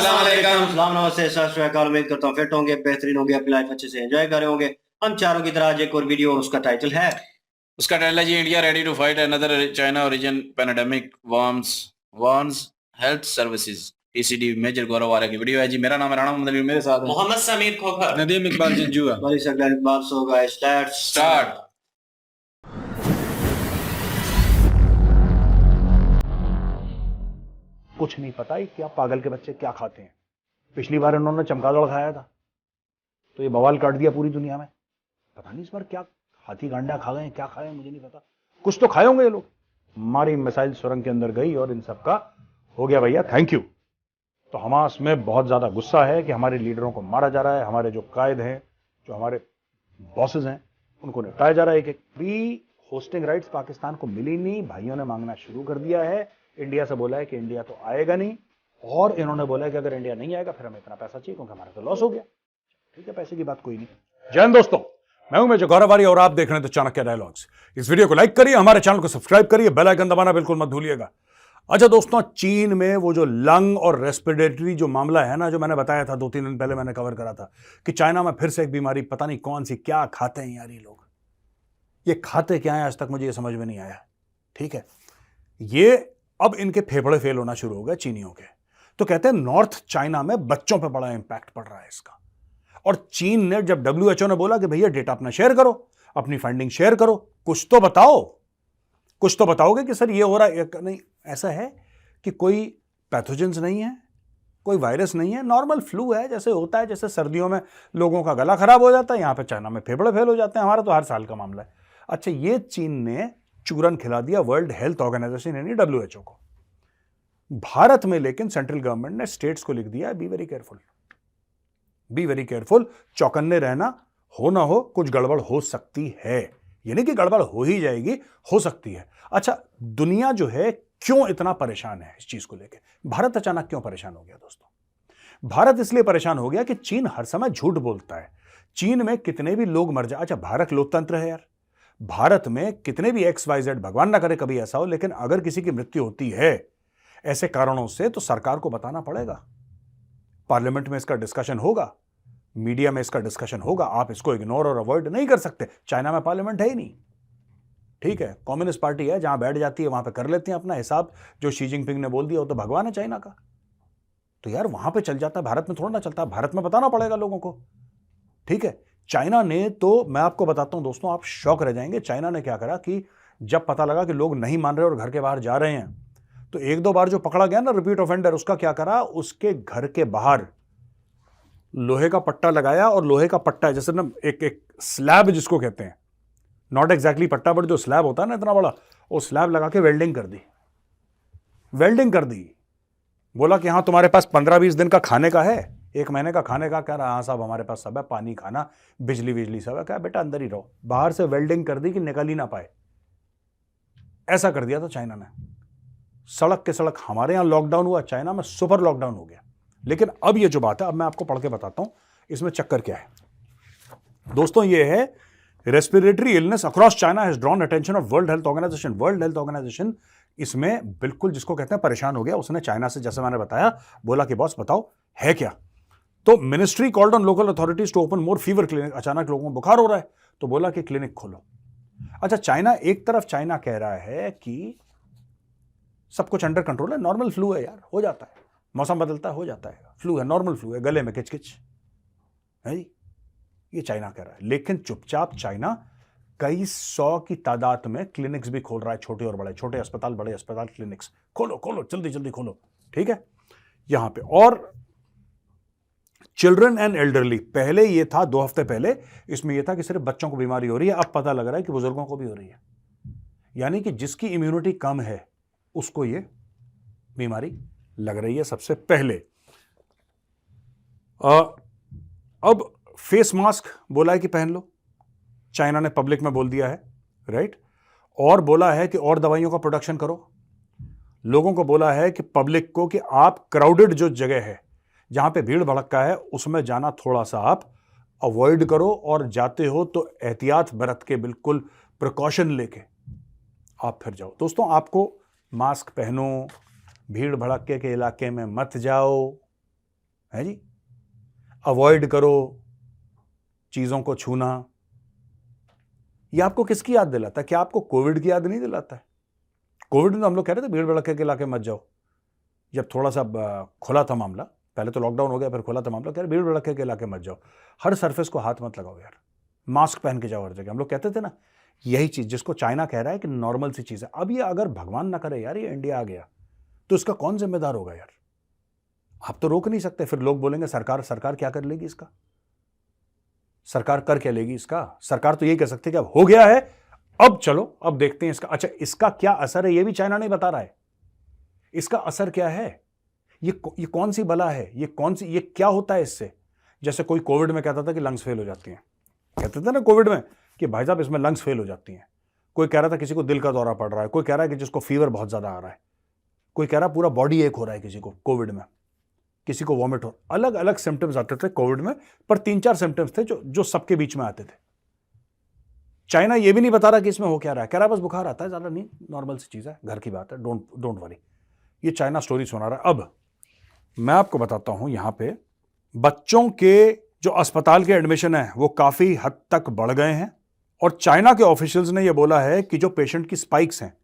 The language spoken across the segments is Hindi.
अस्सलाम वालेकुम। सलाम नमस्ते सत श्री अकाल। उम्मीद करता हूँ फिट होंगे, बेहतरीन होंगे, अपनी लाइफ अच्छे से एंजॉय कर रहे होंगे। हम चारों की तरह आज एक और वीडियो, उसका टाइटल है उसका टाइटल है जी India ready to fight another China origin pandemic warns health services ECD major Gaurav Arya की वीडियो है जी। मेरा नाम है राणा मोहम्मद अली, मेरे साथ है मोहम्मद समीर खोखर, नदीम इकबाल जंजुआ। बड़ी सकल Iqbal. So guys let's start. कुछ नहीं पता ही क्या पागल के बच्चे क्या खाते हैं। पिछली बार इन्होंने चमगादड़ खाया था तो ये बवाल काट दिया पूरी दुनिया में। पता नहीं इस बार क्या हाथी गांडा खा गए, क्या खाए मुझे नहीं पता। कुछ तो खाए होंगे ये लोग। हमारी मिसाइल सुरंग के अंदर गई और इन सब का हो गया भैया, थैंक यू। तो हमास में बहुत ज्यादा गुस्सा है कि हमारे लीडरों को मारा जा रहा है, हमारे जो कायद हैं, जो हमारे बॉसेज हैं, उनको निपटाया जा रहा है। एक फ्री होस्टिंग राइट्स पाकिस्तान को मिली नहीं, भाइयों ने मांगना शुरू कर दिया है। इंडिया से बोला है कि इंडिया तो आएगा नहीं, और इन्होंने बोला है कि अगर इंडिया नहीं आएगा फिर हमें इतना पैसा चाहिए क्योंकि हमारा तो लॉस हो गया। ठीक है, पैसे की बात कोई नहीं। जय हिंद दोस्तों, मैं हूं मेजर गौरव आर्य और आप देख रहे हैं द चाणक्य डायलॉग्स। इस वीडियो को लाइक करिए, हमारे चैनल को सब्सक्राइब करिए, बेल आइकन दबाना बिल्कुल मत भूलिएगा। अच्छा दोस्तों, चीन में वो जो लंग और रेस्पिरेटरी जो मामला है ना, जो मैंने बताया था 2-3 दिन पहले मैंने कवर करा था कि चाइना में फिर से एक बीमारी, पता नहीं कौन सी, क्या खाते हैं यार ये लोग। ये खाते क्या है आज तक मुझे ये समझ में नहीं आया। ठीक है, ये अब इनके फेफड़े फेल होना शुरू हो गए चीनियों के। तो कहते हैं नॉर्थ चाइना में बच्चों पे बड़ा इंपैक्ट पड़ रहा है इसका। और चीन ने जब WHO ने बोला कि भैया डेटा अपना शेयर करो, अपनी फंडिंग शेयर करो, कुछ तो बताओ, कुछ तो बताओगे कि सर ये हो रहा है। नहीं, ऐसा है कि कोई पैथोजेंस नहीं है, कोई वायरस नहीं है, नॉर्मल फ्लू है, जैसे होता है, जैसे सर्दियों में लोगों का गला खराब हो जाता है, यहां पे चाइना में फेफड़े फेल हो जाते हैं, हमारा तो हर साल का मामला है। अच्छा, ये चीन ने चूरन खिला दिया वर्ल्ड हेल्थ ऑर्गेनाइजेशन यानी WHO को। भारत में लेकिन सेंट्रल गवर्नमेंट ने स्टेट्स को लिख दिया be very careful, be very careful, चौकन्ने रहना, हो ना हो कुछ गड़बड़ हो सकती है। ये नहीं कि गड़बड़ हो ही जाएगी, हो सकती है। अच्छा, दुनिया जो है क्यों इतना परेशान है इस चीज को लेकर? भारत अचानक क्यों परेशान हो गया दोस्तों? भारत इसलिए परेशान हो गया कि चीन हर समय झूठ बोलता है। चीन में कितने भी लोग मर जाए, अच्छा भारत लोकतंत्र है यार, भारत में कितने भी XYZ, भगवान ना करे कभी ऐसा हो, लेकिन अगर किसी की मृत्यु होती है ऐसे कारणों से तो सरकार को बताना पड़ेगा, पार्लियामेंट में इसका डिस्कशन होगा, मीडिया में इसका डिस्कशन होगा। आप इसको इग्नोर और अवॉइड नहीं कर सकते। चाइना में पार्लियामेंट है ही नहीं। ठीक है, कम्युनिस्ट पार्टी है, जहां बैठ जाती है वहां पे कर लेते हैं अपना हिसाब। जो शी जिनपिंग ने बोल दिया वो तो भगवान है चाइना का, तो यार वहां पे चल जाता है, भारत में थोड़ा ना चलता है। भारत में बताना पड़ेगा लोगों को। ठीक है, चाइना ने तो, मैं आपको बताता हूं दोस्तों, आप शॉक रह जाएंगे। चाइना ने क्या करा कि जब पता लगा कि लोग नहीं मान रहे और घर के बाहर जा रहे हैं, तो 1-2 बार जो पकड़ा गया ना रिपीट ऑफेंडर, उसका क्या करा, उसके घर के बाहर लोहे का पट्टा लगाया। और लोहे का पट्टा जैसे ना एक स्लैब जिसको कहते हैं, नॉट एग्जैक्टली पट्टा बट जो स्लैब होता है ना इतना बड़ा, वो स्लैब लगा के वेल्डिंग कर दी, वेल्डिंग कर दी। बोला कि हाँ तुम्हारे पास 15-20 दिन का खाने का है, 1 महीने का खाने का। कह रहा हाँ साहब हमारे पास सब है, पानी, खाना, बिजली सब है। क्या बेटा अंदर ही रहो, बाहर से वेल्डिंग कर दी कि निकल ही ना पाए। ऐसा कर दिया था चाइना ने। सड़क के सड़क हमारे यहां लॉकडाउन हुआ, चाइना में सुपर लॉकडाउन हो गया। लेकिन अब ये जो बात है, अब मैं आपको पढ़ के बताता हूं इसमें चक्कर क्या है दोस्तों। ये है respiratory illness across China has drawn attention of World Health Organization. World Health Organization इसमें बिल्कुल जिसको कहते हैं परेशान हो गया। उसने चाइना से, जैसे मैंने बताया, बोला कि बॉस बताओ है क्या। तो ministry called on local authorities to open more fever clinic. अचानक लोगों को बुखार हो रहा है तो बोला कि क्लिनिक खोलो। अच्छा, चाइना एक तरफ चाइना कह रहा है कि सब कुछ अंडर कंट्रोल है, नॉर्मल फ्लू है यार, हो जाता है, मौसम बदलता है, हो जाता है, फ्लू है, नॉर्मल फ्लू है, गले में किचकिच है जी, ये चाइना कह रहा है। लेकिन चुपचाप चाइना कई 100 की तादाद में क्लिनिक्स भी खोल रहा है, छोटे और बड़े, छोटे अस्पताल, बड़े अस्पताल, क्लिनिक्स खोलो खोलो, जल्दी जल्दी खोलो। ठीक है, यहां पे। और चिल्ड्रन एंड एल्डरली, पहले ये था 2 हफ्ते पहले, इसमें ये था कि सिर्फ बच्चों को बीमारी हो रही है, अब पता लग रहा है कि बुजुर्गों को भी हो रही है। यानी कि जिसकी इम्यूनिटी कम है उसको ये बीमारी लग रही है सबसे पहले। अब फेस मास्क बोला है कि पहन लो, चाइना ने पब्लिक में बोल दिया है, राइट। और बोला है कि और दवाइयों का प्रोडक्शन करो। लोगों को बोला है कि पब्लिक को कि आप क्राउडेड जो जगह है, जहां पे भीड़ भड़का है, उसमें जाना थोड़ा सा आप अवॉइड करो, और जाते हो तो एहतियात बरत के, बिल्कुल प्रिकॉशन लेके आप फिर जाओ। दोस्तों, आपको मास्क पहनो, भीड़ भड़के के इलाके में मत जाओ, है जी। अवॉइड करो चीजों को छूना। ये आपको किसकी याद दिलाता है? क्या आपको कोविड की याद नहीं दिलाता है? कोविड में तो हम लोग कह रहे थे भीड़ भड़के के इलाके मत जाओ, जब थोड़ा सा खुला था मामला, पहले तो लॉकडाउन हो गया फिर खुला था मामला, कह रहे भीड़ भड़के के इलाके मत जाओ, हर सरफेस को हाथ मत लगाओ यार, मास्क पहन के जाओ हर जगह। हम लोग कहते थे ना, यही चीज जिसको चाइना कह रहा है कि नॉर्मल सी चीज है। अब ये अगर भगवान ना करे यार ये इंडिया आ गया तो इसका कौन जिम्मेदार होगा यार? आप तो रोक नहीं सकते। फिर लोग बोलेंगे सरकार क्या कर लेगी इसका? सरकार कर क्या लेगी इसका? सरकार तो यही कह सकती है कि अब हो गया है, अब चलो अब देखते हैं इसका। अच्छा, इसका क्या असर है ये भी चाइना नहीं बता रहा है। इसका असर क्या है? ये कौन सी बला है? ये क्या होता है इससे? जैसे कोई कोविड में कहता था कि लंग्स फेल हो जाती हैं, कहते थे ना कोविड में कि भाई साहब इसमें लंग्स फेल हो जाती हैं। कोई कह रहा था किसी को दिल का दौरा पड़ रहा है, कोई कह रहा है कि जिसको फीवर बहुत ज्यादा आ रहा है, कोई कह रहा है पूरा बॉडी एक हो रहा है किसी को कोविड में, किसी को वॉमिट हो। अलग अलग सिम्टम्स आते थे कोविड में, पर 3-4 सिम्टम्स थे जो सबके बीच में आते थे। चाइना ये भी नहीं बता रहा कि इसमें हो क्या रहा है, कह रहा है बस बुखार आता है, ज्यादा नहीं, नॉर्मल सी चीज है, घर की बात है, डोंट वरी। ये चाइना स्टोरी सुना रहा है। अब मैं आपको बताता हूं, यहां पे बच्चों के जो अस्पताल के एडमिशन है वो काफी हद तक बढ़ गए हैं, और चाइना के ऑफिशियल्स ने यह बोला है कि जो पेशेंट की स्पाइक्स हैं,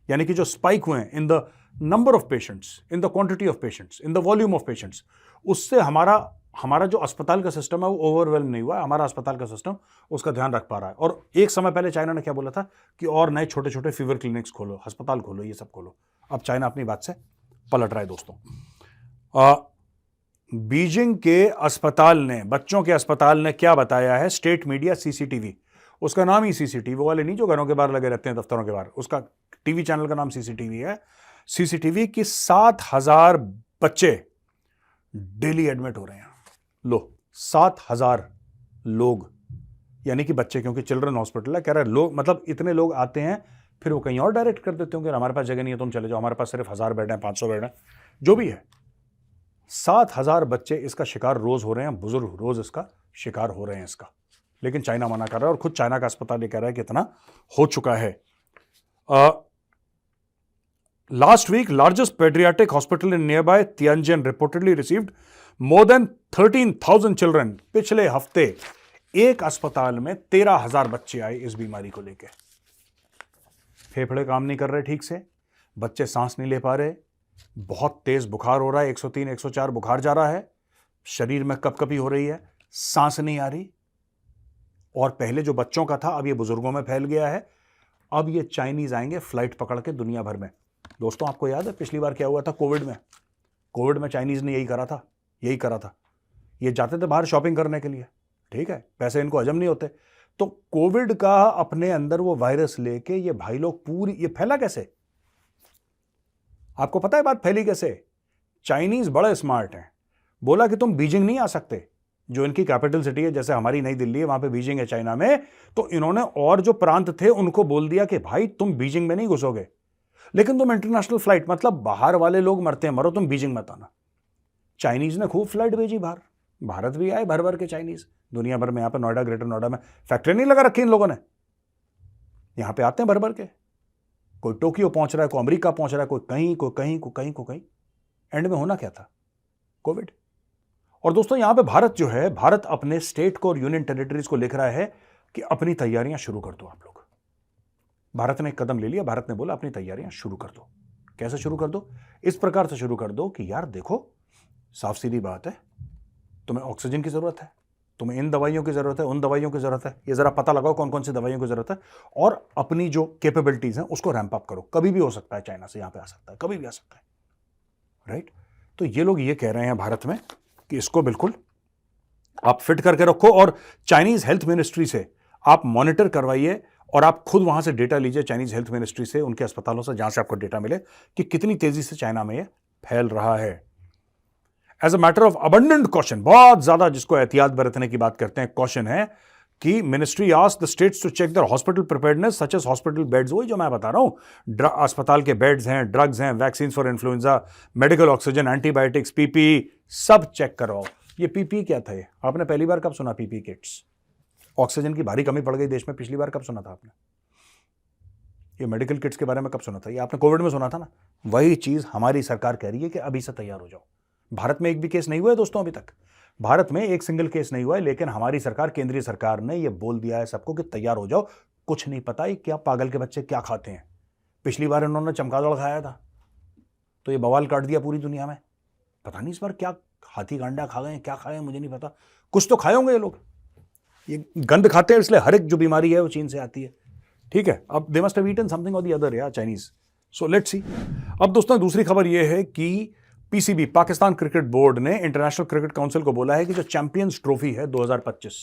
यानी कि जो स्पाइक हुए हैं in the number of patients, in the quantity of patients, in the volume of patients, उससे हमारा जो अस्पताल का सिस्टम है वो ओवरवेल्म नहीं हुआ है। हमारा अस्पताल का सिस्टम उसका ध्यान रख पा रहा है। और एक समय पहले चाइना ने क्या बोला था कि और नए छोटे छोटे फीवर क्लिनिक्स खोलो, अस्पताल खोलो, ये सब खोलो। अब चाइना अपनी बात से पलट रहा है दोस्तों। बीजिंग के अस्पताल ने, बच्चों के अस्पताल ने क्या बताया है, स्टेट मीडिया सीसीटीवी, उसका नाम ही सीसीटीवी वाले नहीं जो घरों के बाहर लगे रहते हैं दफ्तरों के बाहर, उसका टीवी चैनल का नाम सीसीटीवी है। सीसीटीवी की 7,000 बच्चे डेली एडमिट हो रहे हैं। लो, 7,000 लोग, यानी कि बच्चे, क्योंकि चिल्ड्रन हॉस्पिटल है, कह रहे लोग, मतलब इतने लोग आते हैं फिर वो कहीं और डायरेक्ट कर देते होंगे, हमारे पास जगह नहीं है तुम चले जाओ, हमारे पास सिर्फ 1000 बेड है, 500 बेड है, जो भी है। 7,000 बच्चे इसका शिकार रोज हो रहे हैं, बुजुर्ग रोज इसका शिकार हो रहे हैं इसका। लेकिन चाइना मना कर रहा है, और खुद चाइना का अस्पताल ये कह रहा है कि इतना हो चुका है। Last week largest paediatric hospital in nearby Tianjin reportedly received more than 13,000 children. पिछले हफ्ते एक अस्पताल में 13,000 बच्चे आए इस बीमारी को लेकर। फेफड़े काम नहीं कर रहे ठीक से, बच्चे सांस नहीं ले पा रहे, बहुत तेज बुखार हो रहा है, 103 104 बुखार जा रहा है, शरीर में कपकपी हो रही है, सांस नहीं आ रही। और पहले जो बच्चों का था अब ये बुजुर्गों में फैल गया है। अब ये चाइनीज आएंगे फ्लाइट पकड़ के दुनिया भर में। दोस्तों आपको याद है पिछली बार क्या हुआ था कोविड में चाइनीज ने यही करा था। ये जाते थे बाहर शॉपिंग करने के लिए, ठीक है, पैसे इनको हजम नहीं होते, तो कोविड का अपने अंदर वो वायरस लेके ये भाई लोग ये फैला कैसे? आपको पता है बात फैली कैसे? चाइनीज बड़े स्मार्ट हैं, बोला कि तुम बीजिंग नहीं आ सकते, जो इनकी कैपिटल सिटी है, जैसे हमारी नई दिल्ली है, वहां पे बीजिंग है चाइना में, तो इन्होंने और जो प्रांत थे उनको बोल दिया कि भाई तुम बीजिंग में नहीं घुसोगे, लेकिन तुम इंटरनेशनल फ्लाइट, मतलब बाहर वाले लोग मरते हैं मरो, तुम बीजिंग मत आना। चाइनीज ने खूब फ्लाइट भेजी बाहर, भारत भी आए भर भर के चाइनीज, दुनिया भर में। यहां पर नोएडा, ग्रेटर नोएडा में फैक्ट्री नहीं लगा रखी इन लोगों ने, यहां पे आते हैं भर भर के। कोई टोक्यो पहुंच रहा है, कोई अमेरिका पहुंच रहा है, कोई कहीं। एंड में होना क्या था? कोविड। और दोस्तों यहां पे भारत जो है, भारत अपने स्टेट को और यूनियन टेरिटरीज को लिख रहा है कि अपनी तैयारियां शुरू कर दो आप लोग। भारत ने एक कदम ले लिया, भारत ने बोला अपनी तैयारियां शुरू कर दो। कैसे शुरू कर दो? इस प्रकार से शुरू कर दो कि यार देखो, साफ सीधी बात है, तुम्हें ऑक्सीजन की जरूरत है, तुम्हें इन दवाइयों की जरूरत है, उन दवाइयों की जरूरत है, ये जरा पता लगाओ कौन कौन सी दवाइयों की जरूरत है, और अपनी जो कैपेबिलिटीज हैं उसको रैंप अप करो। कभी भी हो सकता है चाइना से यहां पे आ सकता है, कभी भी आ सकता है, राइट? तो ये लोग ये कह रहे हैं भारत में कि इसको बिल्कुल आप फिट करके रखो, और चाइनीज हेल्थ मिनिस्ट्री से आप मॉनिटर करवाइए, और आप खुद वहां से डेटा लीजिए चाइनीज हेल्थ मिनिस्ट्री से, उनके अस्पतालों से, जहां से आपको डेटा मिले कि कितनी तेजी से चाइना में ये फैल रहा है। As a matter of abundant caution, बहुत ज्यादा जिसको एहतियात बरतने की बात करते हैं, कॉशन है कि ministry asked the states to check their hospital preparedness such as hospital beds. वही जो मैं बता रहा हूं, अस्पताल के बेड्स हैं, ड्रग्स हैं, vaccine for influenza, medical oxygen, antibiotics, PPE, सब चेक करवाओ। ये पीपीई क्या था? ये आपने पहली बार कब सुना? PPE kits. ऑक्सीजन की भारी कमी पड़ गई देश में, पिछली बार कब सुना था आपने? ये मेडिकल किट्स के बारे में कब सुना था? ये आपने कोविड में सुना था ना। वही चीज हमारी सरकार कह रही है कि अभी से तैयार हो जाओ। भारत में एक भी केस नहीं हुआ है दोस्तों अभी तक। भारत में एक सिंगल केस नहीं हुआ है, लेकिन हमारी सरकार, केंद्रीय सरकार ने यह बोल दिया है सबको कि तैयार हो जाओ, कुछ नहीं पता ये क्या पागल के बच्चे क्या खाते हैं। पिछली बार इन्होंने चमगादड़ खाया था तो ये बवाल काट दिया पूरी दुनिया में। पता नहीं इस बार क्या हाथी गांडा खा गए, क्या खाए मुझे नहीं पता, कुछ तो खाए होंगे ये लोग। ये गंद खाते हैं इसलिए हर एक जो बीमारी है वो चीन से आती है। ठीक है, अब they must have eaten something और द अदर या चाइनीज। So let's see. अब दोस्तों दूसरी खबर ये है कि पीसीबी, पाकिस्तान क्रिकेट बोर्ड ने इंटरनेशनल क्रिकेट काउंसिल को बोला है कि जो चैंपियंस ट्रॉफी है 2025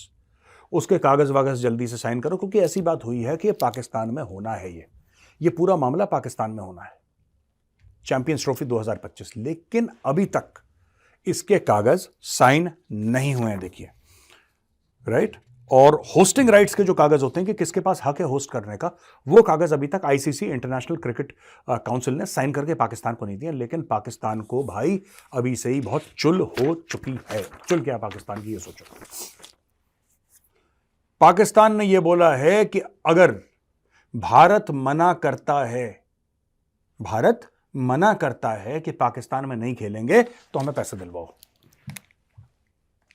उसके कागज वागज जल्दी से साइन करो, क्योंकि ऐसी बात हुई है कि पाकिस्तान में होना है, ये पूरा मामला पाकिस्तान में होना है, चैंपियंस ट्रॉफी 2025। लेकिन अभी तक इसके कागज साइन नहीं हुए हैं, देखिए, राइट। और होस्टिंग राइट्स के जो कागज होते हैं कि किसके पास हक है होस्ट करने का, वो कागज अभी तक आईसीसी, इंटरनेशनल क्रिकेट काउंसिल ने साइन करके पाकिस्तान को नहीं दिया। लेकिन पाकिस्तान को भाई अभी से ही बहुत चुल हो चुकी है। चुल क्या पाकिस्तान की, ये सोचो। पाकिस्तान ने यह बोला है कि अगर भारत मना करता है कि पाकिस्तान में नहीं खेलेंगे तो हमें पैसे दिलवाओ।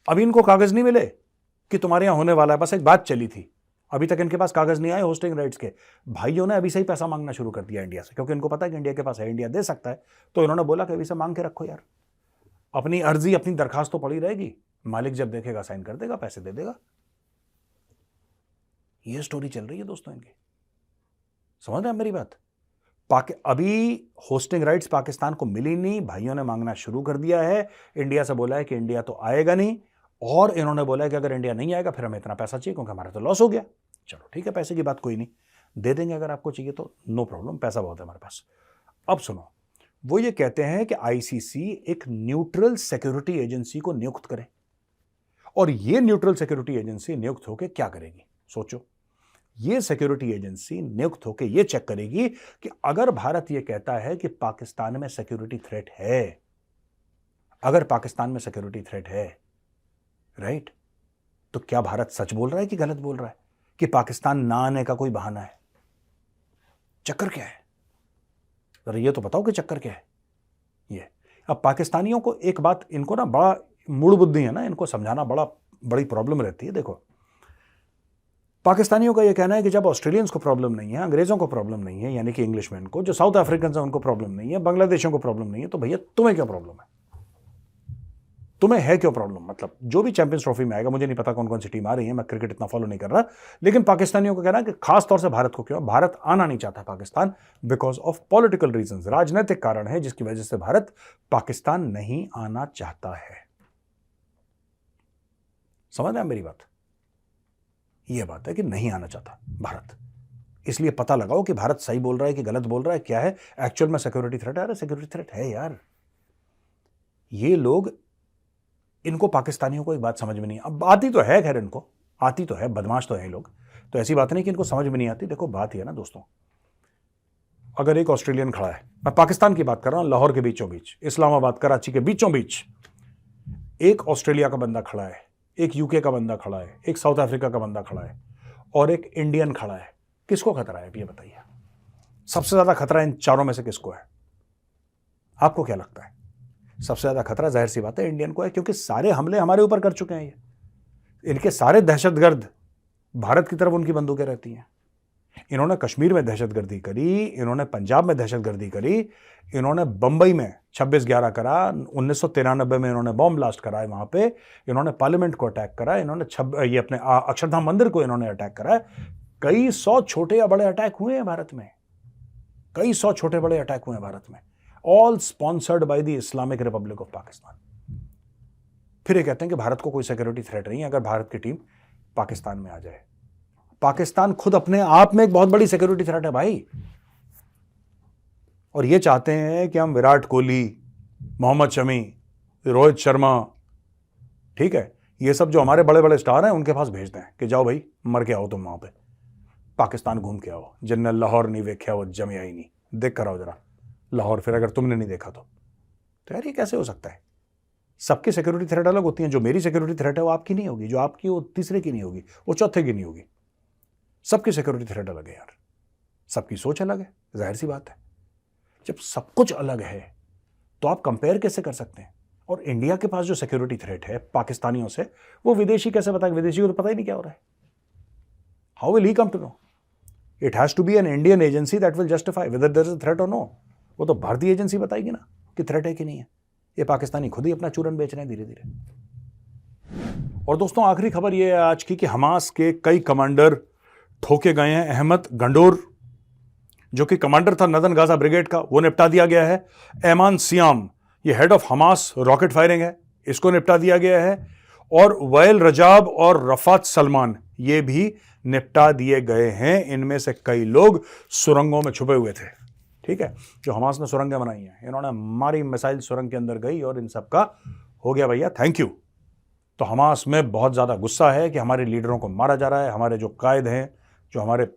अभी इनको कागज नहीं मिले कि तुम्हारे यहां होने वाला है, बस एक बात चली थी, अभी तक इनके पास कागज नहीं आए होस्टिंग राइट्स के। भाइयों ने अभी से ही पैसा मांगना शुरू कर दिया इंडिया से, क्योंकि इनको पता है कि इंडिया के पास है, इंडिया दे सकता है। तो इन्होंने बोला कि अभी से मांग के रखो यार, अपनी अर्जी, अपनी दरखास्त तो पड़ी रहेगी, मालिक जब देखेगा साइन कर देगा, पैसे दे देगा। ये स्टोरी चल रही है दोस्तों इनकी, समझ रहे हैं मेरी बात। अभी होस्टिंग राइट्स पाकिस्तान को मिली नहीं, भाइयों ने मांगना शुरू कर दिया है। इंडिया से बोला है कि इंडिया तो आएगा नहीं, और इन्होंने बोला है कि अगर इंडिया नहीं आएगा फिर हमें इतना पैसा चाहिए, क्योंकि हमारा तो लॉस हो गया। चलो ठीक है, पैसे की बात कोई नहीं, दे देंगे अगर आपको चाहिए तो, नो प्रॉब्लम, पैसा बहुत है हमारे पास। अब सुनो, वो ये कहते हैं कि आईसीसी एक न्यूट्रल सिक्योरिटी एजेंसी को नियुक्त करे, और ये न्यूट्रल सिक्योरिटी एजेंसी नियुक्त होकर क्या करेगी, सोचो। ये सिक्योरिटी एजेंसी नियुक्त होकर ये चेक करेगी कि अगर भारत ये कहता है कि पाकिस्तान में सिक्योरिटी थ्रेट है, अगर पाकिस्तान में सिक्योरिटी थ्रेट है, राइट, तो क्या भारत सच बोल रहा है कि गलत बोल रहा है, कि पाकिस्तान ना आने का कोई बहाना है? चक्कर क्या है, जरा ये तो बताओ कि चक्कर क्या है ये। अब पाकिस्तानियों को एक बात, इनको ना बड़ा मूड बुद्धि है ना, इनको समझाना बड़ी प्रॉब्लम रहती है। देखो, पाकिस्तानियों का यह कहना है कि जब ऑस्ट्रेलियंस को प्रॉब्लम नहीं है, अंग्रेजों को प्रॉब्लम नहीं है, यानी कि इंग्लिशमैन को, जो साउथ अफ्रीकन है उनको प्रॉब्लम नहीं है, बांग्लादेशियों को प्रॉब्लम नहीं है, तो भैया तुम्हें क्या प्रॉब्लम है? तुम्हें है क्यों प्रॉब्लम? मतलब जो भी चैंपियंस ट्रॉफी में आएगा, मुझे नहीं पता कौन कौन सी टीम आ रही है, मैं क्रिकेट इतना फॉलो नहीं कर रहा, लेकिन पाकिस्तानियों को कहना है कि खास तौर से भारत को क्यों, भारत आना नहीं चाहता Pakistan, because of political reasons, राजनीतिक कारण है जिसकी वजह से भारत पाकिस्तान नहीं आना चाहता है। समझ रहे हैं मेरी बात? यह बात है कि नहीं आना चाहता भारत, इसलिए पता लगाओ कि भारत सही बोल रहा है कि गलत बोल रहा है, क्या है एक्चुअल में सिक्योरिटी थ्रेट है। अरे सिक्योरिटी थ्रेट है यार। ये लोग, इनको पाकिस्तानियों को एक बात समझ में नहीं, अब आती तो है, खैर इनको आती तो है, बदमाश तो है लोग, तो ऐसी बात नहीं कि इनको समझ में नहीं आती। देखो बात यह है ना दोस्तों, अगर एक ऑस्ट्रेलियन खड़ा है, मैं पाकिस्तान की बात कर रहा हूं, लाहौर के बीचों बीच, इस्लामाबाद कराची के बीचों बीच एक ऑस्ट्रेलिया का बंदा खड़ा है, एक यूके का बंदा खड़ा है, एक साउथ अफ्रीका का बंदा खड़ा है, और एक इंडियन खड़ा है, किसको खतरा है ये बताइए? सबसे ज्यादा खतरा इन चारों में से किसको है? आपको क्या लगता है? सबसे ज्यादा खतरा जाहिर सी बात है इंडियन को है, क्योंकि सारे हमले हमारे ऊपर कर चुके हैं ये। इनके सारे दहशतगर्द भारत की तरफ उनकी बंदूकें रहती हैं। इन्होंने कश्मीर में दहशतगर्दी करी, इन्होंने पंजाब में दहशतगर्दी करी, इन्होंने बंबई में 26/11 करा, 1993 में इन्होंने बॉम्ब ब्लास्ट कराए वहां पे, इन्होंने पार्लियामेंट को अटैक करा, इन्होंने ये अपने अक्षरधाम मंदिर को इन्होंने अटैक करा। कई सौ छोटे या बड़े अटैक हुए हैं भारत में, कई सौ छोटे बड़े अटैक हुए हैं भारत में, all sponsored by the Islamic Republic of Pakistan. फिर ये कहते हैं कि भारत को कोई सिक्योरिटी थ्रेट नहीं है अगर भारत की टीम पाकिस्तान में आ जाए। पाकिस्तान खुद अपने आप में एक बहुत बड़ी सिक्योरिटी थ्रेट है भाई, और ये चाहते हैं कि हम विराट कोहली, मोहम्मद शमी, रोहित शर्मा, ठीक है, ये सब जो हमारे बड़े बड़े स्टार हैं उनके पास भेजते हैं कि जाओ भाई मर के आओ तुम वहां पे, पाकिस्तान घूम के आओ, जिन्हें लाहौर नहीं देखा वो जमिया ही नहीं, देख कर आओ जरा लाहौर, फिर अगर तुमने नहीं देखा तो यार ये कैसे हो सकता है? सबकी सिक्योरिटी थ्रेट अलग होती है। जो मेरी सिक्योरिटी थ्रेट है वो आपकी नहीं होगी, जो आपकी वो तीसरे की नहीं होगी, वो चौथे की नहीं होगी। सबकी सिक्योरिटी थ्रेट अलग है यार, सबकी सोच अलग है, जाहिर सी बात है। जब सब कुछ अलग है तो आप कंपेयर कैसे कर सकते हैं? और इंडिया के पास जो सिक्योरिटी थ्रेट है पाकिस्तानियों से, वो विदेशी कैसे बताएगा? विदेशी को तो पता ही नहीं क्या हो रहा है. How will he come to know? It has to be an Indian agency that will justify whether there is a threat or no. वो तो भारतीय एजेंसी बताएगी ना कि थ्रेट है कि नहीं है. ये पाकिस्तानी खुद ही अपना चूरन बेच रहे हैं धीरे धीरे. और दोस्तों आखिरी खबर ये है आज की कि हमास के कई कमांडर ठोके गए हैं. अहमद गंडोर जो कि कमांडर था नदन गाजा ब्रिगेड का, वो निपटा दिया गया है. एमान सियाम ये head of Hamas rocket firing है, इसको निपटा दिया गया है. और वैल रजाब और रफात सलमान ये भी निपटा दिए गए हैं. इनमें से कई लोग सुरंगों में छुपे हुए थे. ठीक है, जो हमास ने सुरंगें बनाई हैं, इन्होंने हमारी मिसाइल सुरंग के अंदर गई और इन सब का हो गया भैया थैंक यू. तो हमास में बहुत ज़्यादा गुस्सा है कि हमारे लीडरों को मारा जा रहा है, हमारे जो कायद हैं, जो हमारे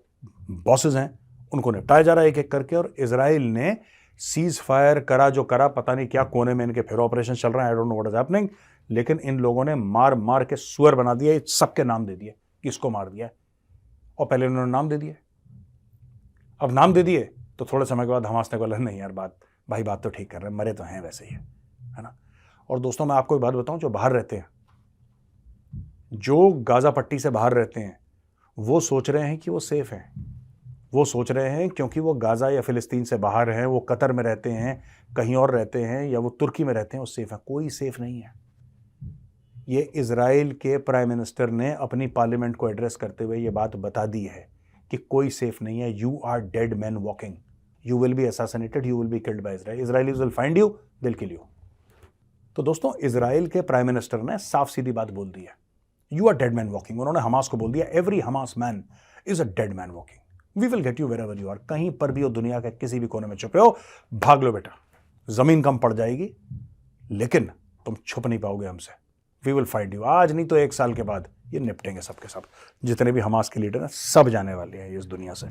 बॉसेज हैं, उनको निपटाया जा रहा है एक एक करके. और इजराइल ने सीज फायर करा जो करा, पता नहीं क्या कोने में इनके फिर ऑपरेशन चल रहा है, I don't know what is happening. लेकिन इन लोगों ने मार मार के सुअर बना दिया. सबके नाम दे दिए किसको मार दिया है, और पहले उन्होंने नाम दे दिए. अब नाम दे दिए तो थोड़े समय के बाद हमास ने बोला नहीं यार बात तो ठीक कर रहे हैं, मरे तो हैं वैसे ही है ना. और दोस्तों मैं आपको एक बात बताऊं, जो बाहर रहते हैं, जो गाजा पट्टी से बाहर रहते हैं, वो सोच रहे हैं कि वो सेफ हैं. वो सोच रहे हैं क्योंकि वो गाजा या फिलिस्तीन से बाहर हैं, वो कतर में रहते हैं, कहीं और रहते हैं, या वो तुर्की में रहते हैं, वो सेफ है. कोई सेफ नहीं है. ये इजराइल के प्राइम मिनिस्टर ने अपनी पार्लियामेंट को एड्रेस करते हुए ये बात बता दी है कि कोई सेफ नहीं है. You are dead man walking, you will be assassinated, you will be killed by Israel. Israelis will find you, they will kill you. तो दोस्तों इजराइल के प्राइम मिनिस्टर ने साफ सीधी बात बोल दी है, you are dead man walking. उन्होंने हमास को बोल दिया every Hamas man is a dead man walking. We will get you wherever you are. कहीं पर भी हो, दुनिया के किसी भी कोने में छुपे हो, भाग लो बेटा. जमीन कम पड़ जाएगी लेकिन तुम छुप नहीं पाओगे हमसे. We will find you. आज नहीं तो 1 साल के बाद ये निपटेंगे सबके सब. जितने भी हमास के लीडर हैं सब जाने वाले हैं इस दुनिया से.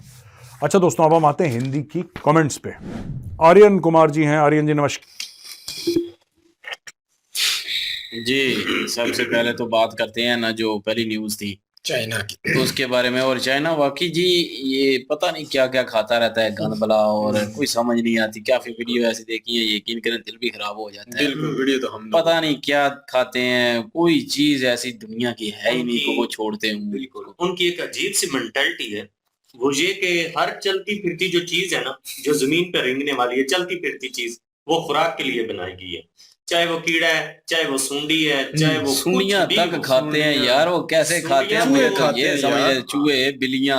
अच्छा दोस्तों अब हम आते हैं हिंदी की कमेंट्स पे. आर्यन कुमार जी हैं. आर्यन जी नमस्कार जी. सबसे पहले तो बात करते हैं ना जो पहली न्यूज थी चाइना की, तो उसके बारे में. और चाइना वाकई जी ये पता नहीं क्या क्या खाता रहता है गंद बला, और कोई समझ नहीं आती. काफी वीडियो ऐसी देखी है, यकीन करें दिल भी खराब हो जाता है. बिल्कुल वीडियो तो हम पता नहीं क्या खाते हैं, कोई चीज ऐसी दुनिया की है ही नहीं को वो छोड़ते हूँ. बिल्कुल उनकी एक अजीब सी मेंटालिटी है. वो ये कि हर चलती फिरती जो चीज है ना, जो जमीन पर रेंगने वाली है, चलती फिरती चीज, वो खुराक के लिए बनाई गई है. चाहे वो कीड़ा है, चाहे वो सूंडी है, चाहे वो सुनिया तक खाते हैं यार. वो कैसे खाते हैं मुझे तो ये समझ. चूहे, बिल्लियां,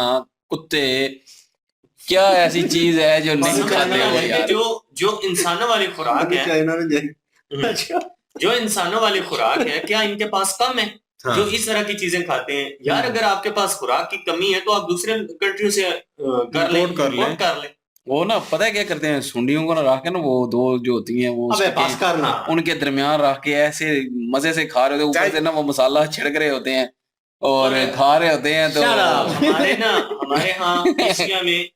कुत्ते, क्या ऐसी चीज है जो नहीं खाते हो यार. जो इंसानों वाली खुराक है, जो इंसानों वाली खुराक है, क्या इनके पास कम है जो इस तरह की चीजें खाते हैं यार? अगर आपके पास खुराक की कमी है तो आप दूसरे कंट्रियों से कर लें. वो ना पता है क्या करते हैं, सुंडियों को ना रख के ना, वो दो जो होती हैं वो पास करना, उनके दरमियान रख के ऐसे मजे से खा रहे होते हैं. ऊपर से ना वो मसाला छिड़क रहे होते हैं और खा रहे होते हैं. तो हमारे यहाँ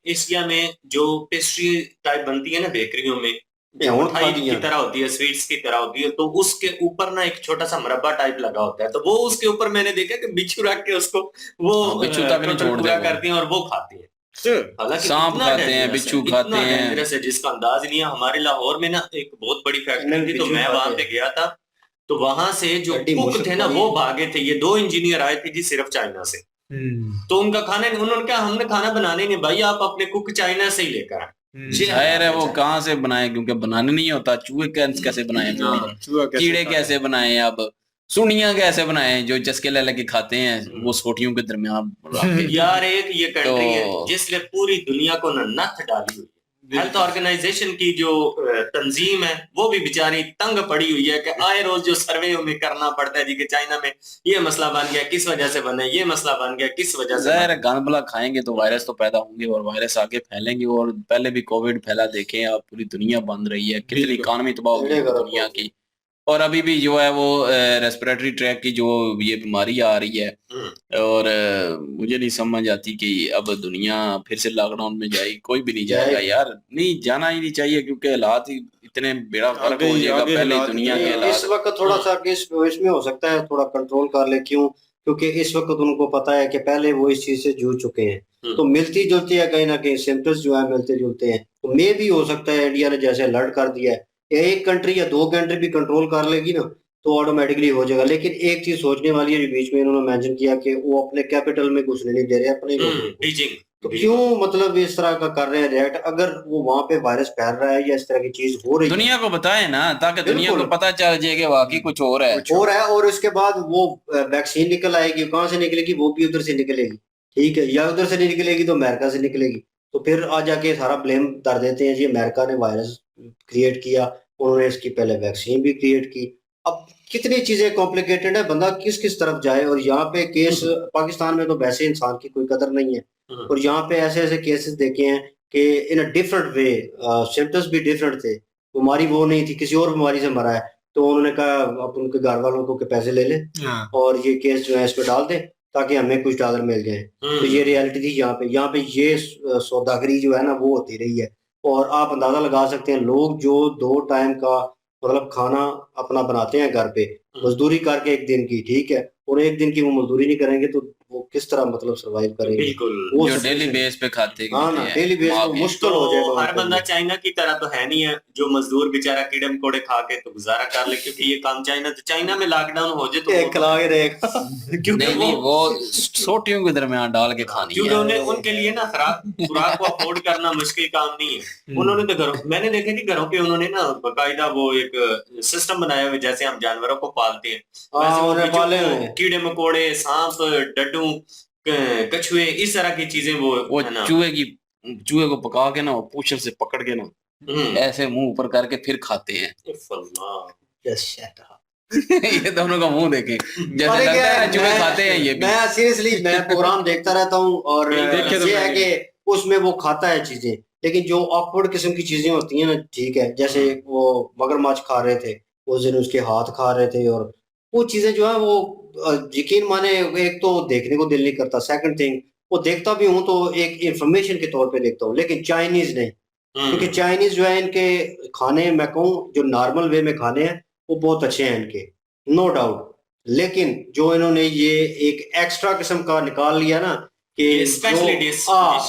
एशिया में जो पेस्ट्री टाइप बनती है ना बेकरियों में, मिठाई की तरह होती है, स्वीट्स की तरह होती है, तो उसके ऊपर ना एक छोटा सा मुरब्बा टाइप लगा होता है. तो वो उसके ऊपर मैंने देखा कि बिच्छू रख के उसको वो बिच्छू तक नहीं छोड़ते करती हैं और वो खाती है. सांप खाते हैं, बिच्छू खाते हैं, जिसका अंदाज नहीं है. हमारे लाहौर में ना एक बहुत बड़ी फैक्ट्री थी, तो मैं वहां पे गया था, तो वहां से जो कुक थे ना वो भागे थे. ये 2 इंजीनियर आए थे जी सिर्फ चाइना से. तो उनका खाना, उन्होंने कहा हमने खाना बनाने नहीं भाई, आप अपने कुक चाइना से ही लेकर आए. जाहिर है वो कहाँ से बनाए, क्योंकि बनाने नहीं होता. चूहे कैसे बनाए, कीड़े कैसे बनाए, अब सुनिया कैसे बनाए जो चस्के ले लेके खाते हैं वो सोटियों के दरमियान. यार एक ये कंट्री है जिसने पूरी दुनिया को नथ डाली हुई है. हेल्थ ऑर्गेनाइजेशन की जो तंजीम है वो भी बेचारी तंग पड़ी हुई है कि आए रोज जो सर्वे में करना पड़ता है जी कि चाइना में ये मसला बन गया, किस वजह से बने, ये मसला बन गया, किस वजह से. ज़ाहिर है गंद बला खाएंगे तो वायरस तो पैदा होंगे और वायरस आगे फैलेंगे. और पहले भी कोविड फैला, देखें आप पूरी दुनिया बंद रही है, कितनी इकॉनमी तबाह हो गई दुनिया की. और अभी भी जो है वो रेस्पिरेटरी ट्रैक की जो ये बीमारी आ रही है, और मुझे नहीं समझ आती कि अब दुनिया फिर से लॉकडाउन में जाएगी. कोई भी नहीं जाएगा यार, नहीं जाना ही नहीं चाहिए, क्योंकि हालात ही इतने बेड़ा फर्क हो जाएगा. पहले दुनिया के हालात इस वक्त थोड़ा सा इसमें हो सकता है थोड़ा कंट्रोल कर ले. क्यों? क्योंकि इस वक्त उनको पता है कि पहले वो इस चीज से जूझ चुके हैं, तो मिलती जुलती है कहीं ना कहीं सिम्टम्स जो है मिलते जुलते हैं. तो मे भी हो सकता है इंडिया ने जैसे अलर्ट कर दिया है एक कंट्री या दो कंट्री भी कंट्रोल कर लेगी ना तो ऑटोमेटिकली हो जाएगा। लेकिन एक चीज सोचने वाली है, जो बीच में इन्होंने मेंशन किया कि वो अपने कैपिटल में घुसने नहीं दे रहे अपने लोगों को। बीजिंग तो क्यों मतलब इस तरह का कर रहे हैं रिएक्ट? अगर वो वहां पे वायरस फैल रहा है या इस तरह की चीज हो रही है, दुनिया को बताए ना, ताकि दुनिया को बिल्कुल। पता चल जाए कि वाकई कुछ हो रहा है। हो रहा है, और उसके बाद वो वैक्सीन निकल आएगी, कहाँ से निकलेगी? वो भी उधर से निकलेगी, ठीक है, या उधर से नहीं निकलेगी तो अमेरिका से निकलेगी। तो फिर आ जाके सारा ब्लेम कर देते हैं जी अमेरिका ने वायरस क्रिएट किया, उन्होंने इसकी पहले वैक्सीन भी क्रिएट की। अब कितनी चीजें कॉम्प्लिकेटेड है, बंदा किस किस तरफ जाए। और यहाँ पे केस पाकिस्तान में तो वैसे इंसान की कोई कदर नहीं है, और यहाँ पे ऐसे ऐसे केसेस देखे हैं कि इन अ डिफरेंट वे, सिम्टम्स भी डिफरेंट थे, बीमारी वो नहीं थी, किसी और बीमारी से मरा है, तो उन्होंने कहा आप उनके घर वालों को के पैसे ले लें और ये केस जो है इस पे डाल दें ताकि हमें कुछ डॉलर मिल जाए। तो ये रियलिटी थी यहाँ पे ये सौदागरी जो है ना वो होती रही है। और आप अंदाजा लगा सकते हैं, लोग जो 2 टाइम का मतलब खाना अपना बनाते हैं घर पे, मजदूरी करके एक दिन की, ठीक है, और एक दिन की वो मजदूरी नहीं करेंगे तो वो किस तरह मतलब सरवाइव करेंगे? बिल्कुल, वो जो डेली बेस पे खाते हाँ ना, डेली बेस पे मुश्किल हो जाएगा। हर बंदा चाइना की तरह तो है नहीं है जो मजदूर बेचारा कीड़े मकोड़े खा के तो गुजारा कर ले, क्योंकि ये काम चाइना में लॉकडाउन हो जाए तो एक खिला के रहेगा क्योंकि नहीं वो सोटियों के दरमियान डाल के खानी क्योंकि है। उनके लिए ना खुराक को अफोर्ड करना मुश्किल काम नहीं है। उन्होंने तो घरों, मैंने देखा कि घरों पे उन्होंने ना बाकायदा वो एक सिस्टम बनाया हुआ, जैसे हम जानवरों को पालते हैं वैसे वो उन्हें पाले हुए हैं। कीड़े मकोड़े, सांप, डड्डू, कछुए, इस तरह की चीजें वो है ना। चूहे को पका के ना पूछल से पकड़ के ना ऐसे मुंह ऊपर करके फिर खाते हैं। ये दोनों का मुंह देखे जैसे लगता है चूहे खाते हैं ये भी। मैं सीरियसली मैं प्रोग्राम देखता रहता हूँ और ये है कि उसमें वो खाता है चीजें, लेकिन जो ऑकवर्ड किस्म की चीजें होती हैं ना, ठीक है, जैसे वो मगरमच्छ खा रहे थे उस दिन, उसके हाथ खा रहे थे, और वो चीजें जो है वो यकीन माने एक तो देखने को दिल नहीं करता, सेकंड थिंग वो देखता भी हूँ तो एक इंफॉर्मेशन के तौर पे देखता हूँ, लेकिन चाइनीज नहीं, क्योंकि चाइनीज जो है इनके खाने मैं कहूँ जो नॉर्मल वे में खाने हैं वो बहुत अच्छे हैं इनके, नो डाउट। लेकिन जो इन्होंने ये एक एक्स्ट्रा किस्म का निकाल लिया ना कि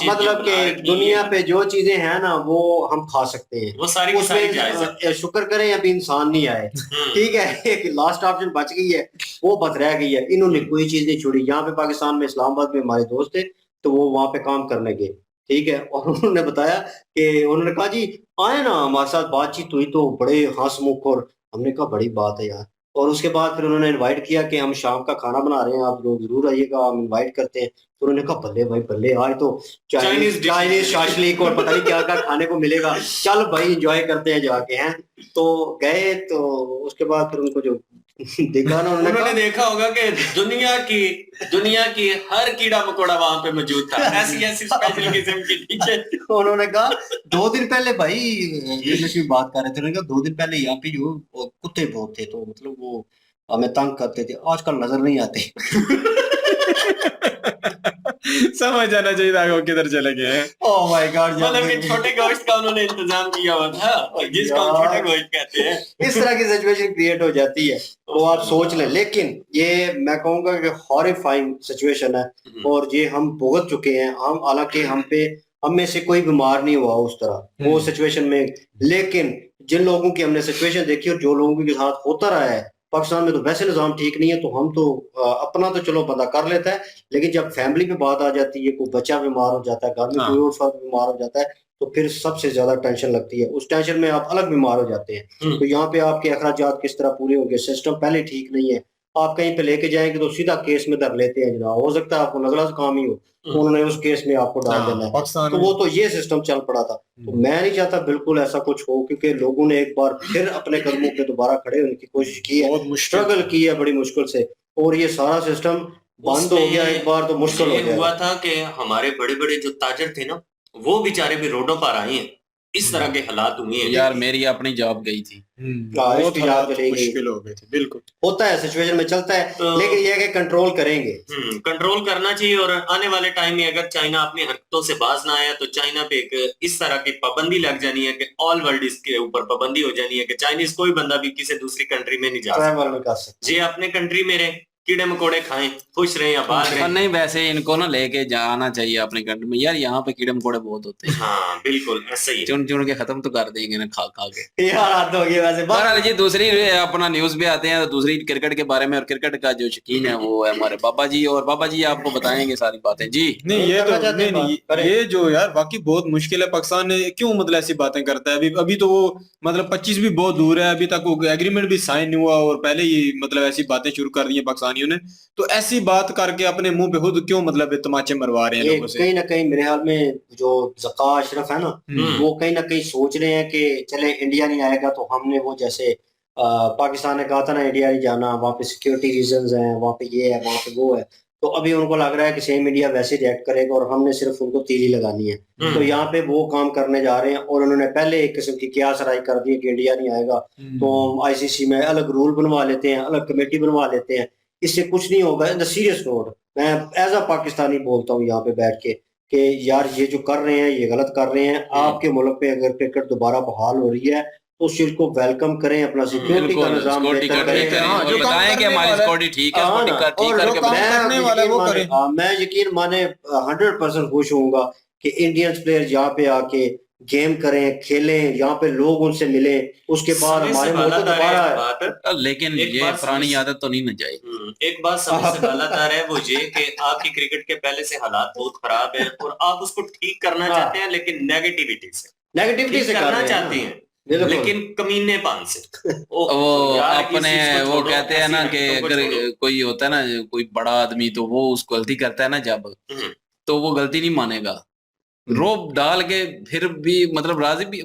मतलब कि दुनिया पे जो चीजें हैं ना वो हम खा सकते हैं, वो सारी उसमें शुक्र करें अभी इंसान नहीं आए, ठीक है, एक लास्ट ऑप्शन बच गई है, वो बच रह गई है। इन्होंने कोई चीज नहीं छोड़ी। यहाँ पे पाकिस्तान में इस्लामाबाद में हमारे दोस्त थे तो वो वहां पे काम करने गए, ठीक है, और उन्होंने बताया कि उन्होंने कहा जी आए ना हमारे साथ बातचीत हुई तो बड़े हंसमुख, और हमने कहा बड़ी बात है यार। और उसके बाद फिर उन्होंने इनवाइट किया कि हम शाम का खाना बना रहे हैं, आप लोग जरूर आइएगा, हम इनवाइट करते हैं। तो उन्होंने कहा बल्ले भाई बल्ले, आज तो चाइनीज शाशलिक और पता नहीं क्या क्या खाने को मिलेगा, चल भाई एंजॉय करते हैं जाके हैं। तो गए, तो उसके बाद फिर उनको जो देखा ना उन्होंने देखा होगा कि दुनिया की हर कीड़ा मकोड़ा वहां पे मौजूद था, ऐसी ऐसी स्पेशल किस्म की चीजें। उन्होंने कहा 2 दिन पहले भाई ये बात कर रहे थे, उन्होंने कहा 2 दिन पहले यहाँ पे जो कुत्ते बहुत थे तो मतलब वो हमें तंग करते थे, आजकल नजर नहीं आते। समझ जाना चाहिए था वो किधर चले गए हैं। ओह माय गॉड, मतलब कि छोटे गोश्त का उन्होंने इंतजाम किया हुआ था, जिसको हम छोटे गोश्त कहते हैं। इस तरह की सिचुएशन क्रिएट हो जाती है, वो आप सोच लें। लेकिन ये मैं कहूंगा कि हॉरिफाइंग सिचुएशन है, और ये हम भुगत चुके हैं। हम हालांकि हम में से कोई बीमार नहीं हुआ उस तरह वो सिचुएशन में, लेकिन जिन लोगों की हमने सिचुएशन देखी और जो लोगों के साथ होता रहा है, पाकिस्तान में तो वैसे निजाम ठीक नहीं है, तो हम तो अपना तो चलो बंदा कर लेता है, लेकिन जब फैमिली पे बात आ जाती है, कोई बच्चा बीमार हो जाता है, घर में कोई और फर्द बीमार हो जाता है, तो फिर सबसे ज्यादा टेंशन लगती है। उस टेंशन में आप अलग बीमार हो जाते हैं। तो यहाँ पे आपके अखराजात किस तरह पूरे होंगे, सिस्टम पहले ठीक नहीं है। आप कहीं पे लेके जाएंगे तो सीधा केस में धर लेते हैं जनाब, हो सकता है आपको नगला से काम ही हो, उन्होंने उस केस में आपको डाल देना है। तो वो तो ये सिस्टम चल पड़ा था। तो मैं नहीं चाहता बिल्कुल ऐसा कुछ हो, क्योंकि लोगों ने एक बार फिर अपने कदमों पे दोबारा खड़े होने की कोशिश की है, स्ट्रगल की है बड़ी मुश्किल से, और ये सारा सिस्टम बंद हो गया एक बार तो मुश्किल हो गया। हुआ था कि हमारे बड़े बड़े जो ताजर थे ना, वो बेचारे भी रोडों पर आए हैं, इस तरह के हालात हुए हैं। यार मेरी अपनी जॉब गई थी, बहुत मुश्किल हो गई थी। बिल्कुल होता है, सिचुएशन में चलता है, तो लेकिन ये है कि कंट्रोल करेंगे, कंट्रोल करना चाहिए। और आने वाले टाइम में अगर चाइना अपनी हरकतों से बाज ना आया तो चाइना पे एक इस तरह की पाबंदी लग जानी है कि ऑल वर्ल्ड इसके ऊपर पाबंदी हो जानी है कि चाइनीज कोई बंदा भी किसी दूसरी कंट्री में नहीं जा सकता, ये अपने कंट्री में रहे। कीड़े मकोड़े खाएं, खुश रहें, आबाद और रहें। नहीं वैसे इनको ना लेके जाना चाहिए अपने कंट्री में यार, यहाँ पे कीड़े मकोड़े बहुत होते हैं, हाँ बिल्कुल ऐसा ही है। चुन चुन के खत्म तो कर देंगे ना खा खा के। यार आदत हो गई वैसे बहरहाल जी दूसरी अपना न्यूज पे आते हैं, तो दूसरी क्रिकेट के बारे में, और क्रिकेट का जो शौकीन है वो है हमारे बाबा जी, और बाबा जी आपको बताएंगे सारी बातें जी। नहीं ये करना तो चाहते हैं नहीं बात, करें। ये जो यार वाकई बहुत मुश्किल है। पाकिस्तान ने क्यों मतलब ऐसी बातें करता है? अभी अभी तो वो मतलब 25 भी बहुत दूर है, अभी तक वो एग्रीमेंट भी साइन नहीं हुआ और पहले ही मतलब ऐसी बातें शुरू कर दी है पाकिस्तानियों ने। तो ऐसी बात करके अपने मुंह पे खुद क्यों मतलब तमाचे मरवा रहे हैं ये लोगों से? कहीं ना कहीं मेरे ख्याल में जो ज़का अशरफ है ना, वो कहीं ना कहीं सोच रहे हैं कि चले इंडिया नहीं आएगा तो हमने वो जैसे पाकिस्तान ने कहा था ना इंडिया नहीं जाना, वहाँ पे सिक्योरिटी रीजंस हैं, वहाँ पे ये है, वहाँ पे वो है। तो अभी उनको लग रहा है कि सेम इंडिया वैसे रिएक्ट करेगा और हमने सिर्फ उनको तीली लगानी है। तो यहाँ पे वो काम करने जा रहे हैं और उन्होंने पहले एक किस्म की कियास राय कर दी कि इंडिया नहीं आएगा तो आईसीसी में अलग रूल बनवा लेते हैं, अलग कमेटी बनवा लेते हैं। इससे कुछ नहीं होगा। इन द सीरियस नोट मैं एज अ पाकिस्तानी बोलता हूँ यहाँ पे बैठ के कि यार ये जो कर रहे हैं ये गलत कर रहे हैं। आपके मुल्क पे अगर क्रिकेट दोबारा बहाल हो रही है तो उस चीज को वेलकम करें, अपना सिक्योरिटी का निजाम सिक्योरिटी बेहतर का ठीक करें। करें हाँ, और जो काम बताएं कि करने हमारी वाला है। सिक्योरिटी ठीक है, हाँ उसको ना, ठीक और करके जो काम बताएं। करने वाला है वो करे। मैं यकीन माने 100% खुश होऊंगा कि इंडियन प्लेयर यहाँ पे आके गेम करें, खेलें, यहाँ पे लोग उनसे मिलें, उसके बाद समय से हमारे मुल्क बालाधार है दोबारा एक है। बात। लेकिन एक ये बात पुरानी समझ- आदत तो नहीं न जाएगी। एक बात समझ से बालाधार है, वो ये कि आपकी क्रिकेट के पहले से हालात बहुत खराब हैं और आप उसको ठीक करना हाँ। चाहते हैं, लेकिन नेगेटिविटी से नेगेटिविटी ठीक से कर करना रहे हैं चाहते ना। हैं, बिल्कुल। लेकिन कमीनेपन से। वो यार इस अपने चीज को वो छोड़ो, कहते हैं ऐसी ना कि हरकतों को अगर छोड़ो। कोई होता है ना कोई बड़ा आदमी, तो वो उस गलती करता है ना जब, हम्म, तो वो गलती नहीं मानेगा, रोप डाल के फिर भी मतलब राजी भी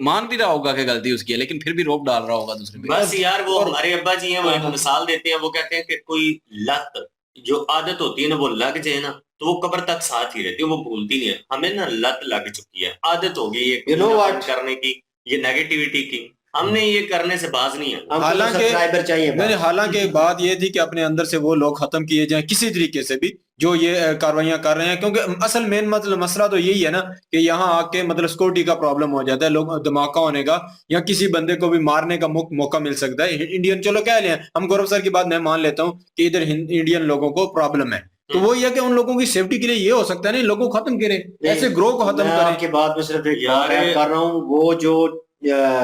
मान भी रहा होगा कि गलती उसकी है, लेकिन फिर भी रोप डाल रहा होगा दूसरे पे। बस यार वो और- हमारे अब्बा जी हैं, वो एक हाँ। मिसाल देते हैं। वो कहते हैं कि कोई लत जो आदत होती है ना, वो लग जाए ना तो वो कब्र तक साथ ही रहती है, वो भूलती नहीं है। हमें ना लत लग चुकी है, आदत हो गई है You know what? करने की, ये नेगेटिविटी की। हमने ये करने से बाज नहीं है। हमको हालांकि- सब्सक्राइबर चाहिए नहीं, बस। हालांकि बात ये थी कि अपने अंदर से वो लोग खत्म किए जाएं किसी तरीके से भी जो ये कार्रवाइयां कर रहे हैं, क्योंकि असल मेन मतलब मसला तो यही है ना कि यहाँ आके मतलब सिक्योरिटी का प्रॉब्लम हो जाता है, लोग धमाका होने का या किसी बंदे को भी मारने का मौका मिल सकता है। इंडियन चलो कह लें, हम गौरव सर की बात मैं मान लेता हूँ कि इधर इंडियन लोगों को प्रॉब्लम है, तो वो ये कि उन लोगों की सेफ्टी के लिए ये हो सकता है नहीं लोगों को खत्म करें, ऐसे ग्रो को खत्म मैं करें। आपकी बात में सिर्फ एक बात यार- ऐड कर रहा हूँ। वो जो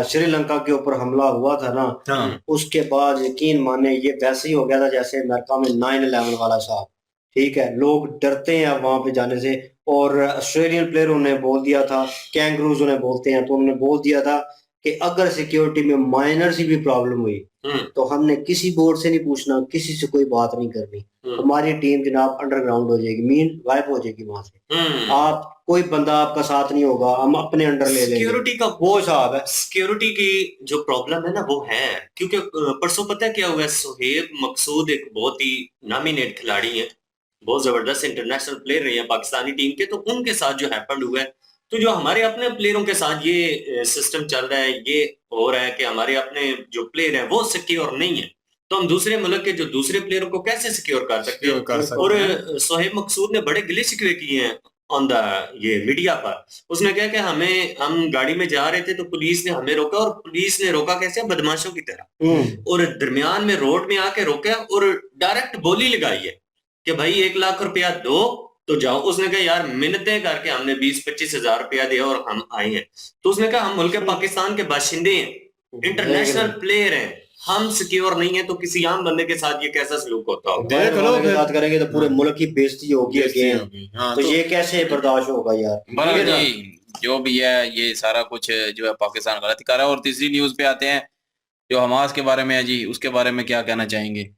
श्रीलंका के ऊपर हमला हुआ था ना, हाँ उसके बाद यकीन माने ये वैसे ही हो गया था जैसे अमेरिका में 9/11 वाला साहब। ठीक है, लोग डरते हैं अब वहां पे जाने से। और ऑस्ट्रेलियन प्लेयरों ने बोल दिया था, कैंगरूज उन्हें बोलते हैं, तो उन्होंने बोल दिया था कि अगर सिक्योरिटी में माइनर सी भी प्रॉब्लम हुई तो हमने किसी बोर्ड से नहीं पूछना, किसी से कोई बात नहीं करनी, हमारी टीम जनाब अंडरग्राउंड हो जाएगी, मीन गायब हो जाएगी वहां से। आप कोई बंदा आपका साथ नहीं होगा, हम अपने अंडर ले लेंगे। सिक्योरिटी का वो हिसाब है। सिक्योरिटी की जो प्रॉब्लम है ना वो है, क्योंकि परसों पता है क्या हुआ है? सोहेब मकसूद एक बहुत ही नॉमिनेट खिलाड़ी है, बहुत जबरदस्त इंटरनेशनल प्लेयर रहे हैं पाकिस्तानी टीम के, तो उनके साथ जो हैपेंड हुआ है, तो जो हमारे अपने प्लेयरों के साथ ये सिस्टम चल रहा है, ये हो रहा है कि हमारे अपने जो प्लेयर हैं वो सिक्योर नहीं है, तो हम दूसरे मुल्क के जो दूसरे प्लेयरों को कैसे सिक्योर कर सकते हैं? कर सकते और हैं। सोहेब मकसूद ने बड़े गिले शिकवे किए हैं ऑन द ये मीडिया पर। उसने कहा कि हम गाड़ी में जा रहे थे तो पुलिस ने हमें रोका, और पुलिस ने रोका कैसे? बदमाशों की तरह, और दरमियान में रोड में आके रोका और डायरेक्ट बोली लगाई है कि भाई 1 लाख रुपया दो तो जाओ। उसने कहा यार मिन्नतें करके हमने 20-25 हजार रुपया दिया और हम आए हैं। तो उसने कहा हम मुल्क पाकिस्तान के बाशिंदे हैं, इंटरनेशनल प्लेयर हैं, हम सिक्योर नहीं है, तो किसी आम बंदे के साथ ये कैसा सलूक होता होगा? देख लो वाले के फिर। साथ करेंगे तो पूरे मुल्क की बेइज्जती होगी बेइज्जती अगेन। होगी। हाँ, तो ये कैसे बर्दाश्त होगा यार? बहरहाल ठीक है ना? जी जो भी है ये सारा कुछ जो है पाकिस्तान गलत कर रहा है। और तीसरी न्यूज पे आते हैं जो हमास के बारे में है जी, उसके बारे में क्या कहना चाहेंगे?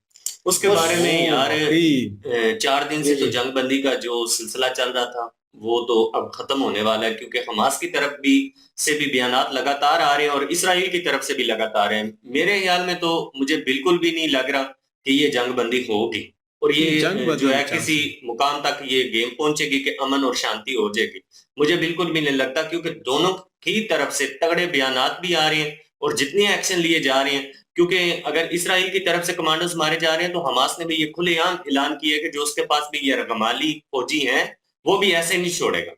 उसके बारे में यार वाकई 4 दिन से जी, तो जी। जंगबंदी का जो सिलसिला चल रहा था वो तो अब खत्म होने वाला है, क्योंकि हमास की तरफ भी से भी बयानात लगातार आ रहे हैं और इसराइल की तरफ से भी लगातार आ रहे हैं। मेरे ख्याल में तो मुझे बिल्कुल भी नहीं लग रहा कि ये जंगबंदी होगी, और ये जंगबंदी जो है चांस किसी मुकाम तक ये गेम पहुंचेगी कि अमन और शांति हो जाएगी। मुझे बिल्कुल भी नहीं लगता, क्योंकि दोनों की तरफ से तगड़े बयानात भी आ रहे हैं और जितने एक्शन लिए जा रहे हैं, क्योंकि अगर इसराइल की तरफ से कमांडोज मारे जा रहे हैं तो हमास ने भी ये खुलेआम ऐलान किया है कि जो उसके पास भी ये रगमाली फौजी हैं वो भी ऐसे नहीं छोड़ेगा,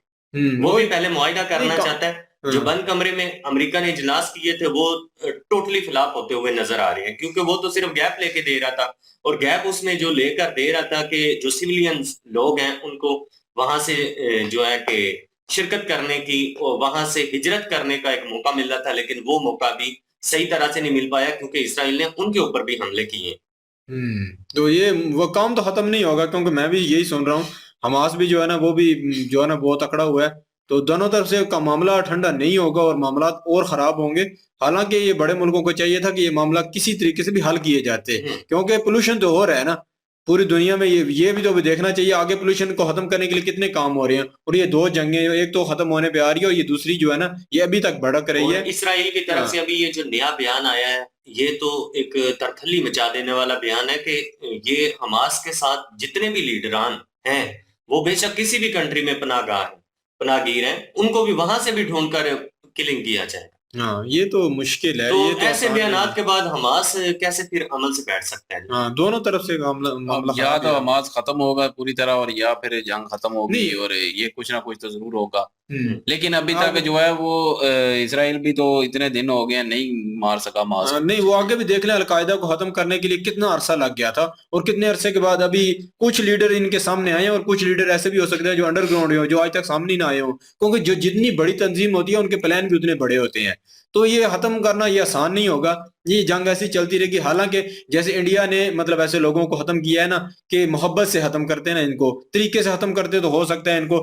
वो भी पहले मुआहिदा करना नहीं, चाहता है। जो बंद कमरे में अमेरिका ने इजलास किए थे वो टोटली फ्लॉप होते हुए नजर आ रहे हैं, क्योंकि वो तो सिर्फ गैप लेके दे रहा था, और गैप उसमें जो लेकर दे रहा था कि जो सिविलियन लोग हैं उनको वहां से जो है कि शिरकत करने की और वहां से हिजरत करने का एक मौका मिल रहा था, लेकिन वो मौका भी सही तरह से नहीं मिल पाया क्योंकि इसराइल ने उनके ऊपर भी हमले किए। तो ये वो काम तो खत्म नहीं होगा, क्योंकि मैं भी यही सुन रहा हूँ, हमास भी जो है ना वो भी जो है ना बहुत अकड़ा हुआ है, तो दोनों तरफ से का मामला ठंडा नहीं होगा और मामला और खराब होंगे। हालांकि ये बड़े मुल्कों को चाहिए था कि ये मामला किसी तरीके से भी हल किए जाते, क्योंकि पोल्यूशन तो हो रहा है ना पूरी दुनिया में, ये भी तो भी देखना चाहिए आगे पोल्यूशन को खत्म करने के लिए कितने काम हो रहे हैं, और ये दो जंगें एक तो खत्म होने पे आ रही है और ये दूसरी जो है ना ये अभी तक भड़क रही है। इसराइल की तरफ से अभी ये जो नया बयान आया है ये तो एक तरथली मचा देने वाला बयान है कि ये हमास के साथ जितने भी लीडरान हैं वो बेशक किसी भी कंट्री में पनाहगीर हैं, उनको भी वहां से भी ढूंढ कर किलिंग किया जाएगा। हाँ ये तो मुश्किल है, तो ये तो ऐसे आसान बयानात नहीं। के बाद हमास कैसे फिर अमल से बैठ सकता है? हाँ दोनों तरफ से मामला अब या खराब तो है। हमास खत्म होगा पूरी तरह और या फिर जंग खत्म होगी, नहीं। और ये कुछ ना कुछ तो जरूर होगा। लेकिन अभी हाँ, तक जो है वो इसराइल भी तो इतने दिन हो गए हैं, नहीं मार सका हमास को। नहीं वो आगे भी देख लें, अलकायदा को खत्म करने के लिए कितना अरसा लग गया था, और कितने अरसे के बाद अभी कुछ लीडर इनके सामने आए हैं, और कुछ लीडर ऐसे भी हो सकते हैं जो अंडरग्राउंड हो, जो आज तक सामने ना आए हो, क्योंकि जो जितनी बड़ी तंजीम होती है उनके प्लान भी उतने बड़े होते हैं। तो ये खत्म करना ये आसान नहीं होगा, ये जंग ऐसी चलती रहेगी। हालांकि जैसे इंडिया ने मतलब ऐसे लोगों को खत्म किया है ना कि मोहब्बत से खत्म करते हैं ना, इनको तरीके से खत्म करते तो हो सकता है इनको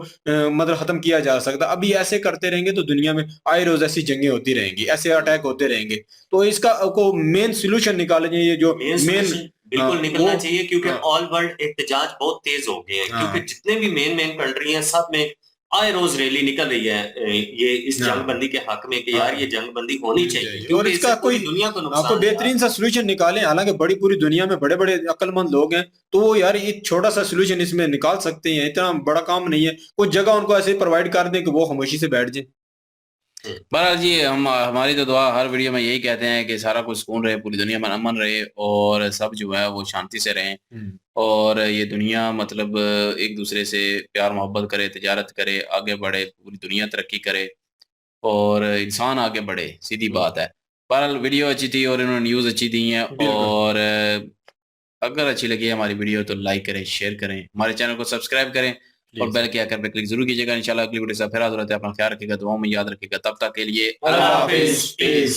मतलब खत्म किया जा सकता। अभी ऐसे करते रहेंगे तो दुनिया में आए रोज ऐसी जंगें होती रहेंगी, ऐसे अटैक होते रहेंगे। तो इसका को मेन सोल्यूशन निकालने ये जो मेन बिल्कुल निकलना वो चाहिए, क्योंकि ऑल वर्ल्ड एहतजाज बहुत तेज हो गए हैं, क्योंकि जितने भी मेन कंट्री हैं सब में आए रोज रैली निकल रही है ये इस जंगबंदी के हक में कि यार ये जंगबंदी होनी चाहिए, और क्योंकि इसका इससे पूरी कोई दुनिया को नुकसान आपको है। बेहतरीन सा सोल्यूशन निकालें। हालांकि बड़ी पूरी दुनिया में बड़े बड़े अक्लमंद लोग हैं, तो वो यार एक छोटा सा सोल्यूशन इसमें निकाल सकते हैं, इतना बड़ा काम नहीं है। कुछ जगह उनको ऐसे प्रोवाइड कर दें कि वो खामोशी से बैठ जाए। बहरहाल जी हमारी तो दुआ हर वीडियो में यही कहते हैं कि सारा कुछ सुकून रहे, पूरी दुनिया में अमन रहे और सब जो है वो शांति से रहें, और ये दुनिया मतलब एक दूसरे से प्यार मोहब्बत करे, तिजारत करे, आगे बढ़े, पूरी दुनिया तरक्की करे और इंसान आगे बढ़े, सीधी बात है। बहरहाल वीडियो अच्छी थी और इन्होंने न्यूज़ अच्छी दी हैं, और अगर अच्छी लगी हमारी वीडियो तो लाइक करें, शेयर करें, हमारे चैनल को सब्सक्राइब करें और बेल के आइकन पर क्लिक जरूर कीजिएगा। इंशाल्लाह अगली वीडियो से फिर हाजिर होते हैं। अपना ख्याल रखिएगा, दुआओं में याद रखिएगा। तब तक के लिए अल्लाह हाफिज।